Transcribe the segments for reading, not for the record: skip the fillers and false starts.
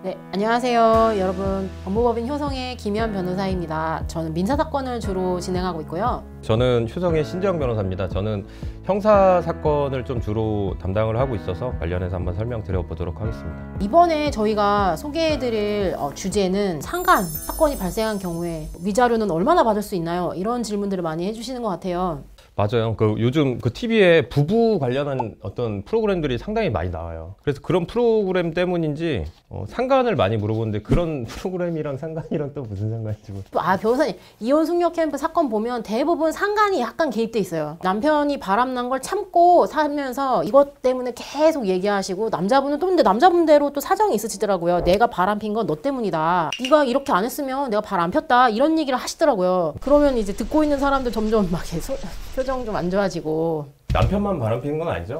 네, 안녕하세요. 여러분, 법무법인 효성의 김현 변호사입니다. 저는 민사사건을 주로 진행하고 있고요. 저는 효성의 신재영 변호사입니다. 저는 형사사건을 좀 주로 담당을 하고 있어서 관련해서 한번 설명드려 보도록 하겠습니다. 이번에 저희가 소개해드릴 주제는 상간 사건이 발생한 경우에 위자료는 얼마나 받을 수 있나요? 이런 질문들을 많이 해주시는 것 같아요. 맞아요. 요즘 TV에 부부 관련한 어떤 프로그램들이 상당히 많이 나와요. 그래서 그런 프로그램 때문인지 상간을 많이 물어보는데 그런 프로그램이랑 상간이랑 또 무슨 상관이지? 변호사님, 이혼 숙녀 캠프 사건 보면 대부분 상간이 약간 개입돼 있어요. 남편이 바람난 걸 참고 살면서 이것 때문에 계속 얘기하시고, 남자분은 또 근데 남자분대로 또 사정이 있으시더라고요. 내가 바람핀 건 너 때문이다. 네가 이렇게 안 했으면 내가 발 안 폈다. 이런 얘기를 하시더라고요. 그러면 이제 듣고 있는 사람들 점점 막 계속 표정 좀 안 좋아지고. 남편만 바람 피는 건 아니죠?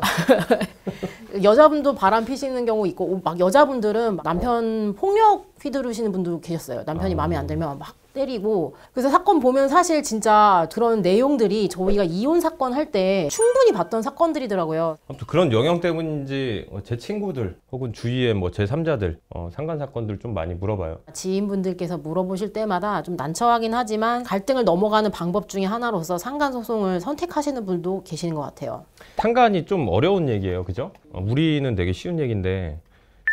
여자분도 바람 피시는 경우 있고, 막 여자분들은 남편 폭력 휘두르시는 분도 계셨어요. 남편이 마음에 안 들면 막 때리고. 그래서 사건 보면 사실 진짜 그런 내용들이 저희가 이혼 사건 할 때 충분히 봤던 사건들이더라고요. 아무튼 그런 영향 때문인지 제 친구들 혹은 주위의 제3자들 상간 사건들 좀 많이 물어봐요. 지인분들께서 물어보실 때마다 좀 난처하긴 하지만 갈등을 넘어가는 방법 중에 하나로서 상간 소송을 선택하시는 분도 계시는 것 같아요. 상간이 좀 어려운 얘기예요, 그죠? 우리는 되게 쉬운 얘기인데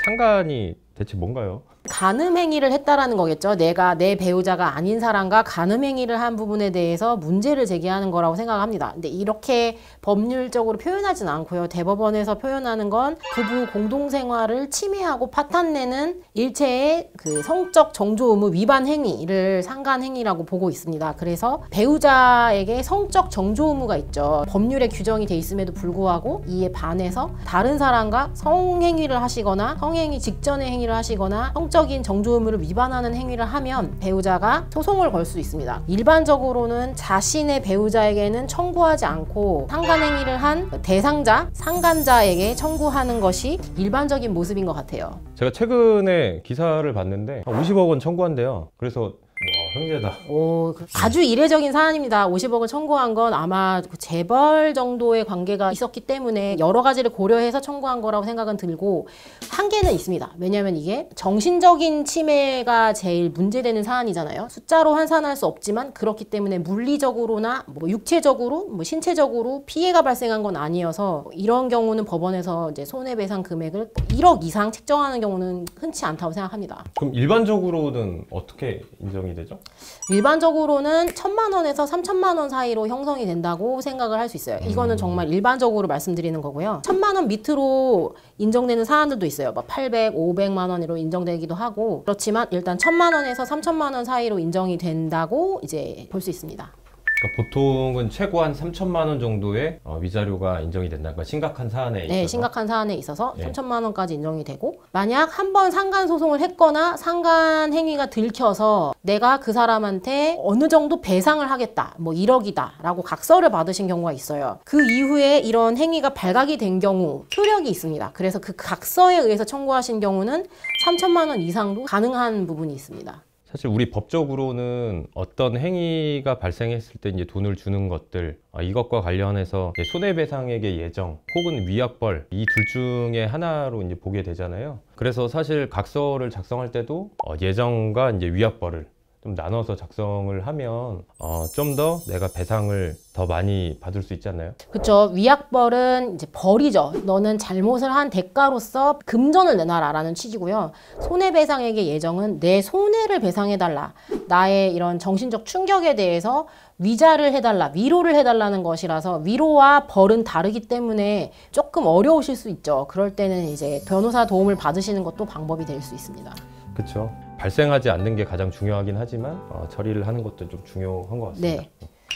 상간이 대체 뭔가요? 간음행위를 했다라는 거겠죠. 내가 내 배우자가 아닌 사람과 간음행위를 한 부분에 대해서 문제를 제기하는 거라고 생각합니다. 근데 이렇게 법률적으로 표현하진 않고요. 대법원에서 표현하는 건 부부 공동생활을 침해하고 파탄내는 일체의 그 성적 정조 의무 위반 행위를 상간행위라고 보고 있습니다. 그래서 배우자에게 성적 정조 의무가 있죠. 법률에 규정이 돼 있음에도 불구하고 이에 반해서 다른 사람과 성행위를 하시거나 성행위 직전의 행위를 하시거나 성적인 정조 의무를 위반하는 행위를 하면 배우자가 소송을 걸 수 있습니다. 일반적으로는 자신의 배우자에게는 청구하지 않고 상간행위를 한 대상자, 상간자에게 청구하는 것이 일반적인 모습인 것 같아요. 제가 최근에 기사를 봤는데 50억 원 청구한대요. 그래서 형제다. 아주 이례적인 사안입니다. 50억을 청구한 건 아마 재벌 정도의 관계가 있었기 때문에 여러 가지를 고려해서 청구한 거라고 생각은 들고, 한계는 있습니다. 왜냐하면 이게 정신적인 침해가 제일 문제되는 사안이잖아요. 숫자로 환산할 수 없지만 그렇기 때문에 물리적으로나 육체적으로, 신체적으로 피해가 발생한 건 아니어서 이런 경우는 법원에서 이제 손해배상 금액을 1억 이상 책정하는 경우는 흔치 않다고 생각합니다. 그럼 일반적으로는 어떻게 인정이 되죠? 일반적으로는 1,000만 원에서 3,000만 원 사이로 형성이 된다고 생각을 할 수 있어요. 이거는 정말 일반적으로 말씀드리는 거고요. 1,000만 원 밑으로 인정되는 사안들도 있어요. 800, 500만 원으로 인정되기도 하고. 그렇지만 일단 1,000만 원에서 3,000만 원 사이로 인정이 된다고 이제 볼 수 있습니다. 그러니까 보통은 최고 한 3,000만 원 정도의 위자료가 인정이 된다. 그러니까 심각한 사안에 있어서. 네, 심각한 사안에 있어서 3,000만 원까지 인정이 되고, 만약 한 번 상간 소송을 했거나 상간 행위가 들켜서 내가 그 사람한테 어느 정도 배상을 하겠다, 1억이다 라고 각서를 받으신 경우가 있어요. 그 이후에 이런 행위가 발각이 된 경우 효력이 있습니다. 그래서 그 각서에 의해서 청구하신 경우는 3,000만 원 이상도 가능한 부분이 있습니다. 사실 우리 법적으로는 어떤 행위가 발생했을 때 이제 돈을 주는 것들, 이것과 관련해서 손해배상액의 예정 혹은 위약벌, 이 둘 중에 하나로 이제 보게 되잖아요. 그래서 사실 각서를 작성할 때도 예정과 이제 위약벌을 좀 나눠서 작성을 하면 좀 더 내가 배상을 더 많이 받을 수 있지 않나요? 그렇죠. 위약벌은 이제 벌이죠. 너는 잘못을 한 대가로서 금전을 내놔라 라는 취지고요. 손해배상액의 예정은 내 손해를 배상해달라, 나의 이런 정신적 충격에 대해서 위자를 해달라, 위로를 해달라는 것이라서 위로와 벌은 다르기 때문에 조금 어려우실 수 있죠. 그럴 때는 이제 변호사 도움을 받으시는 것도 방법이 될 수 있습니다. 그렇죠. 발생하지 않는 게 가장 중요하긴 하지만 처리를 하는 것도 좀 중요한 것 같습니다. 네.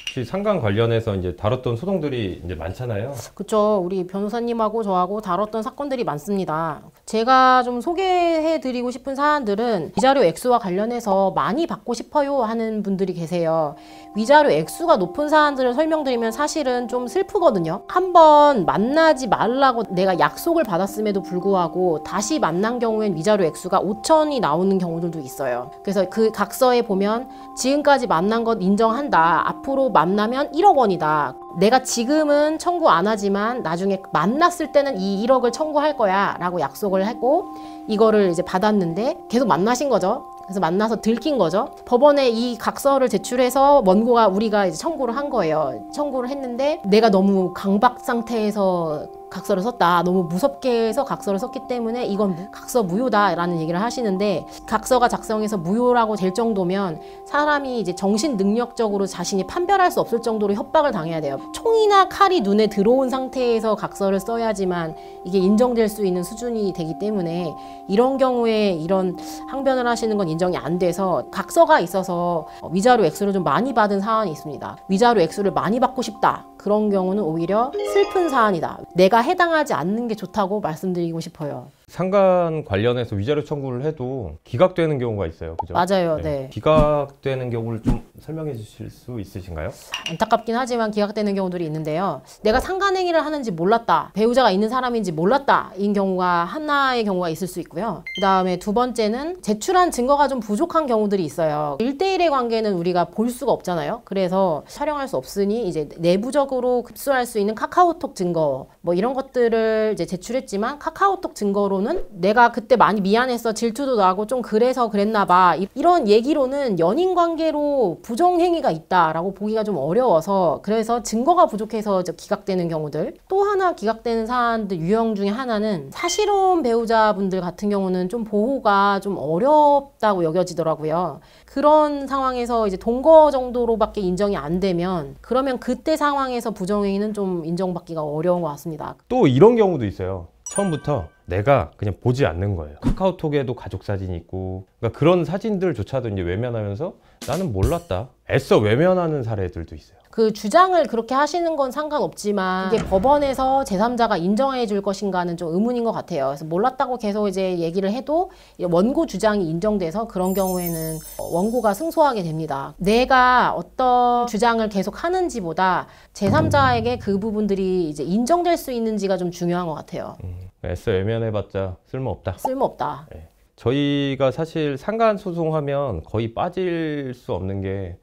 혹시 상간 관련해서 이제 다뤘던 소송들이 이제 많잖아요. 그렇죠. 우리 변호사님하고 저하고 다뤘던 사건들이 많습니다. 제가 좀 소개해드리고 싶은 사안들은 위자료 액수와 관련해서 많이 받고 싶어요 하는 분들이 계세요. 위자료 액수가 높은 사안들을 설명드리면 사실은 좀 슬프거든요. 한번 만나지 말라고 내가 약속을 받았음에도 불구하고 다시 만난 경우엔 위자료 액수가 5천이 나오는 경우들도 있어요. 그래서 그 각서에 보면 지금까지 만난 것 인정한다, 앞으로 만나면 1억 원이다, 내가 지금은 청구 안 하지만 나중에 만났을 때는 이 1억을 청구할 거야 라고 약속을 했고 이거를 이제 받았는데 계속 만나신 거죠. 그래서 만나서 들킨 거죠. 법원에 이 각서를 제출해서 원고가 우리가 이제 청구를 한 거예요. 청구를 했는데 내가 너무 강박 상태에서 각서를 썼다. 너무 무섭게 해서 각서를 썼기 때문에 이건 각서 무효다라는 얘기를 하시는데 각서가 작성해서 무효라고 될 정도면 사람이 이제 정신 능력적으로 자신이 판별할 수 없을 정도로 협박을 당해야 돼요. 총이나 칼이 눈에 들어온 상태에서 각서를 써야지만 이게 인정될 수 있는 수준이 되기 때문에 이런 경우에 이런 항변을 하시는 건 인정이 안 돼서 각서가 있어서 위자료 액수를 좀 많이 받은 사안이 있습니다. 위자료 액수를 많이 받고 싶다. 그런 경우는 오히려 슬픈 사안이다. 내가 해당하지 않는 게 좋다고 말씀드리고 싶어요. 상간 관련해서 위자료 청구를 해도 기각되는 경우가 있어요. 그죠? 맞아요. 네. 기각되는 경우를 좀 설명해 주실 수 있으신가요? 안타깝긴 하지만 기각되는 경우들이 있는데요. 내가 상간행위를 하는지 몰랐다. 배우자가 있는 사람인지 몰랐다. 인 경우가 하나의 경우가 있을 수 있고요. 그 다음에 두 번째는 제출한 증거가 좀 부족한 경우들이 있어요. 1대1의 관계는 우리가 볼 수가 없잖아요. 그래서 촬영할 수 없으니 이제 내부적으로 급수할 수 있는 카카오톡 증거 뭐 이런 것들을 이제 제출했지만 카카오톡 증거로는 내가 그때 많이 미안했어. 질투도 나고 좀 그래서 그랬나 봐. 이런 얘기로는 연인 관계로 부정행위가 있다라고 보기가 좀 어려워서 그래서 증거가 부족해서 기각되는 경우들. 또 하나 기각되는 사안들 유형 중에 하나는 사실혼 배우자분들 같은 경우는 좀 보호가 좀 어렵다고 여겨지더라고요. 그런 상황에서 이제 동거 정도로밖에 인정이 안 되면 그러면 그때 상황에서 부정행위는 좀 인정받기가 어려운 것 같습니다. 또 이런 경우도 있어요. 처음부터 내가 그냥 보지 않는 거예요. 카카오톡에도 가족 사진이 있고 그러니까 그런 사진들조차도 이제 외면하면서 나는 몰랐다. 애써 외면하는 사례들도 있어요. 그 주장을 그렇게 하시는 건 상관없지만 이게 법원에서 제3자가 인정해 줄 것인가는 좀 의문인 것 같아요. 그래서 몰랐다고 계속 이제 얘기를 해도 원고 주장이 인정돼서 그런 경우에는 원고가 승소하게 됩니다. 내가 어떤 주장을 계속 하는지보다 제3자에게 그 부분들이 이제 인정될 수 있는지가 좀 중요한 것 같아요. 애써 외면해봤자 쓸모없다. 쓸모없다. 네. 저희가 사실 상간 소송하면 거의 빠질 수 없는 게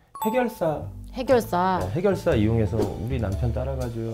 해결사 이용해서 우리 남편 따라가줘요.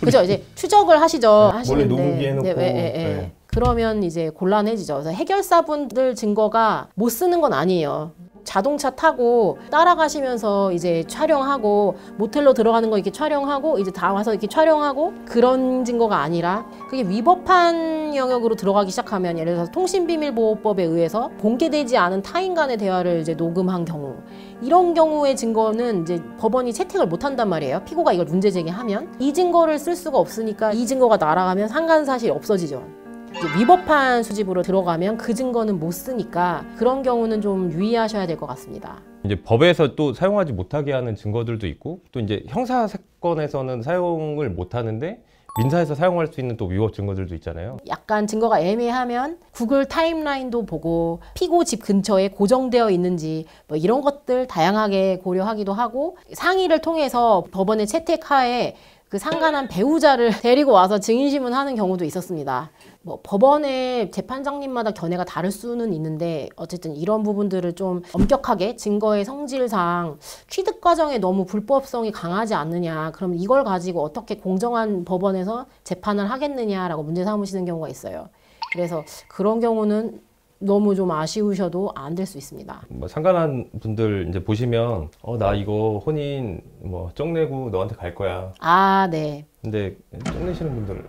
그죠? 이제 추적을 하시죠. 몰래 하시는데. 녹음기 해놓고. 네. 그러면 이제 곤란해지죠. 그래서 해결사분들 증거가 못 쓰는 건 아니에요. 자동차 타고 따라가시면서 이제 촬영하고 모텔로 들어가는 거 이렇게 촬영하고 이제 다 와서 이렇게 촬영하고 그런 증거가 아니라 그게 위법한 영역으로 들어가기 시작하면 예를 들어서 통신비밀보호법에 의해서 공개되지 않은 타인 간의 대화를 이제 녹음한 경우 이런 경우의 증거는 이제 법원이 채택을 못 한단 말이에요. 피고가 이걸 문제 제기하면 이 증거를 쓸 수가 없으니까 이 증거가 날아가면 상간사실이 없어지죠. 이제 위법한 수집으로 들어가면 그 증거는 못 쓰니까 그런 경우는 좀 유의하셔야 될 것 같습니다. 이제 법에서 또 사용하지 못하게 하는 증거들도 있고 또 이제 형사 사건에서는 사용을 못 하는데 민사에서 사용할 수 있는 또 위법 증거들도 있잖아요. 약간 증거가 애매하면 구글 타임라인도 보고 피고 집 근처에 고정되어 있는지 뭐 이런 것들 다양하게 고려하기도 하고 상의를 통해서 법원의 채택하에 그 상간한 배우자를 데리고 와서 증인신문하는 경우도 있었습니다. 뭐 법원의 재판장님마다 견해가 다를 수는 있는데 어쨌든 이런 부분들을 좀 엄격하게 증거의 성질상 취득 과정에 너무 불법성이 강하지 않느냐 그럼 이걸 가지고 어떻게 공정한 법원에서 재판을 하겠느냐라고 문제 삼으시는 경우가 있어요. 그래서 그런 경우는 너무 좀 아쉬우셔도 안 될 수 있습니다. 뭐 상관한 분들 이제 보시면 나 이거 혼인 뭐 쪽내고 너한테 갈 거야. 아, 네. 근데 쪽내시는 분들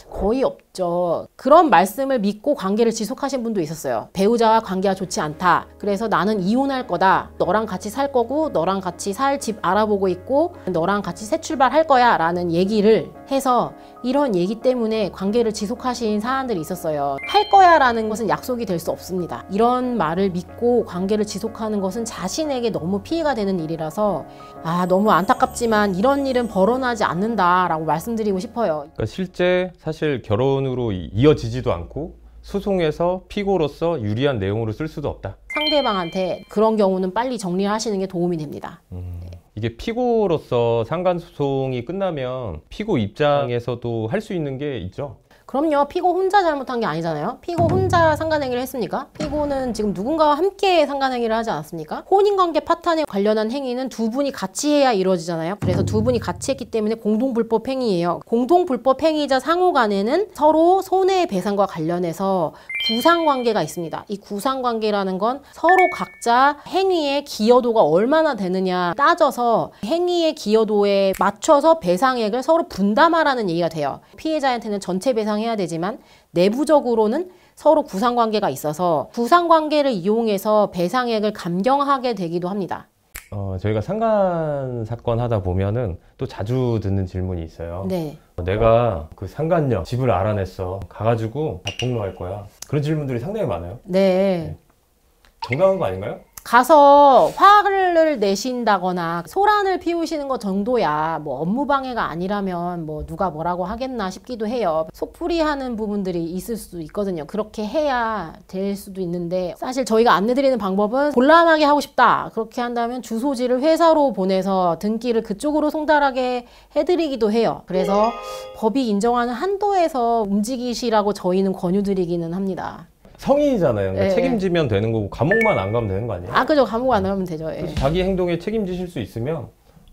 거의 없죠. 그런 말씀을 믿고 관계를 지속하신 분도 있었어요. 배우자와 관계가 좋지 않다. 그래서 나는 이혼할 거다. 너랑 같이 살 거고 너랑 같이 살 집 알아보고 있고 너랑 같이 새 출발할 거야 라는 얘기를 해서 이런 얘기 때문에 관계를 지속하신 사안들이 있었어요. 할 거야 라는 것은 약속이 될 수 없습니다. 이런 말을 믿고 관계를 지속하는 것은 자신에게 너무 피해가 되는 일이라서 너무 안타깝지만 이런 일은 벌어나지 않는다 라고 말씀드리고 싶어요. 그러니까 실제 사실 결혼으로 이어지지도 않고 소송에서 피고로서 유리한 내용으로 쓸 수도 없다. 상대방한테 그런 경우는 빨리 정리를 하시는 게 도움이 됩니다. 이게 피고로서 상간소송이 끝나면 피고 입장에서도 할 수 있는 게 있죠? 그럼요. 피고 혼자 잘못한 게 아니잖아요. 피고 혼자 상간행위를 했습니까? 피고는 지금 누군가와 함께 상간행위를 하지 않았습니까? 혼인관계 파탄에 관련한 행위는 두 분이 같이 해야 이루어지잖아요. 그래서 두 분이 같이 했기 때문에 공동불법 행위예요. 공동불법 행위자 상호 간에는 서로 손해배상과 관련해서 구상관계가 있습니다. 이 구상관계라는 건 서로 각자 행위의 기여도가 얼마나 되느냐 따져서 행위의 기여도에 맞춰서 배상액을 서로 분담하라는 얘기가 돼요. 피해자한테는 전체 배상해야 되지만 내부적으로는 서로 구상관계가 있어서 구상관계를 이용해서 배상액을 감경하게 되기도 합니다. 저희가 상간 사건 하다 보면은 또 자주 듣는 질문이 있어요. 네. 내가 그 상간녀 집을 알아냈어. 가가지고 다 폭로할 거야. 그런 질문들이 상당히 많아요. 네. 정당한 거 아닌가요? 가서 화를 내신다거나 소란을 피우시는 것 정도야 뭐 업무방해가 아니라면 뭐 누가 뭐라고 하겠나 싶기도 해요. 속풀이하는 부분들이 있을 수도 있거든요. 그렇게 해야 될 수도 있는데 사실 저희가 안내드리는 방법은 곤란하게 하고 싶다. 그렇게 한다면 주소지를 회사로 보내서 등기를 그쪽으로 송달하게 해드리기도 해요. 그래서 법이 인정하는 한도에서 움직이시라고 저희는 권유드리기는 합니다. 성인이잖아요. 그러니까 예, 책임지면 되는 거고 감옥만 안 가면 되는 거 아니에요? 그죠. 감옥 안 가면 되죠. 예. 그래서 자기 행동에 책임지실 수 있으면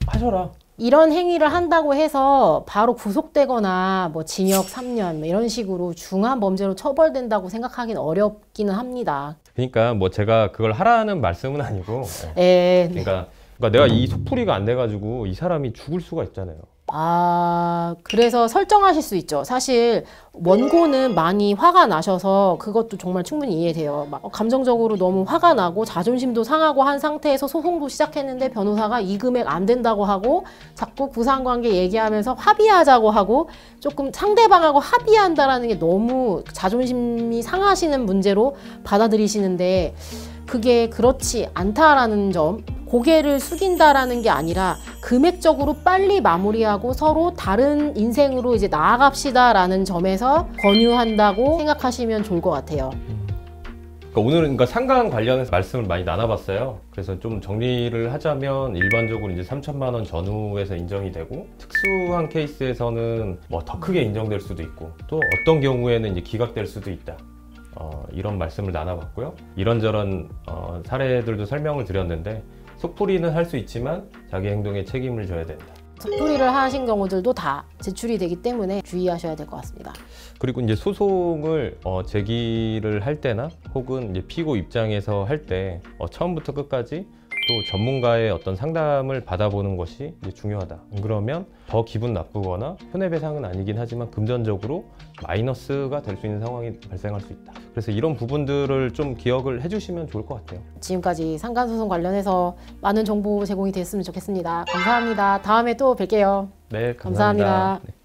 하셔라. 이런 행위를 한다고 해서 바로 구속되거나 뭐 징역 3년 뭐 이런 식으로 중한 범죄로 처벌된다고 생각하기는 어렵기는 합니다. 그러니까 뭐 제가 그걸 하라는 말씀은 아니고 네. 그러니까 내가 이 속풀이가 안 돼가지고 이 사람이 죽을 수가 있잖아요. 그래서 설정하실 수 있죠. 사실 원고는 많이 화가 나셔서 그것도 정말 충분히 이해돼요. 막 감정적으로 너무 화가 나고 자존심도 상하고 한 상태에서 소송도 시작했는데 변호사가 이 금액 안 된다고 하고 자꾸 구상관계 얘기하면서 합의하자고 하고 조금 상대방하고 합의한다라는 게 너무 자존심이 상하시는 문제로 받아들이시는데 그게 그렇지 않다라는 점, 고개를 숙인다라는 게 아니라 금액적으로 빨리 마무리하고 서로 다른 인생으로 이제 나아갑시다라는 점에서 권유한다고 생각하시면 좋을 것 같아요. 그러니까 오늘은 상간 관련해서 말씀을 많이 나눠봤어요. 그래서 좀 정리를 하자면 일반적으로 이제 3천만 원 전후에서 인정이 되고 특수한 케이스에서는 뭐 더 크게 인정될 수도 있고 또 어떤 경우에는 이제 기각될 수도 있다. 이런 말씀을 나눠봤고요. 이런저런 사례들도 설명을 드렸는데 속풀이는 할 수 있지만 자기 행동에 책임을 져야 된다. 속풀이를 하신 경우들도 다 제출이 되기 때문에 주의하셔야 될 것 같습니다. 그리고 이제 소송을 제기를 할 때나 혹은 이제 피고 입장에서 할 때 처음부터 끝까지 또 전문가의 어떤 상담을 받아보는 것이 이제 중요하다. 그러면 더 기분 나쁘거나 손해배상은 아니긴 하지만 금전적으로 마이너스가 될 수 있는 상황이 발생할 수 있다. 그래서 이런 부분들을 좀 기억을 해주시면 좋을 것 같아요. 지금까지 상간소송 관련해서 많은 정보 제공이 됐으면 좋겠습니다. 감사합니다. 다음에 또 뵐게요. 네, 감사합니다. 감사합니다. 네.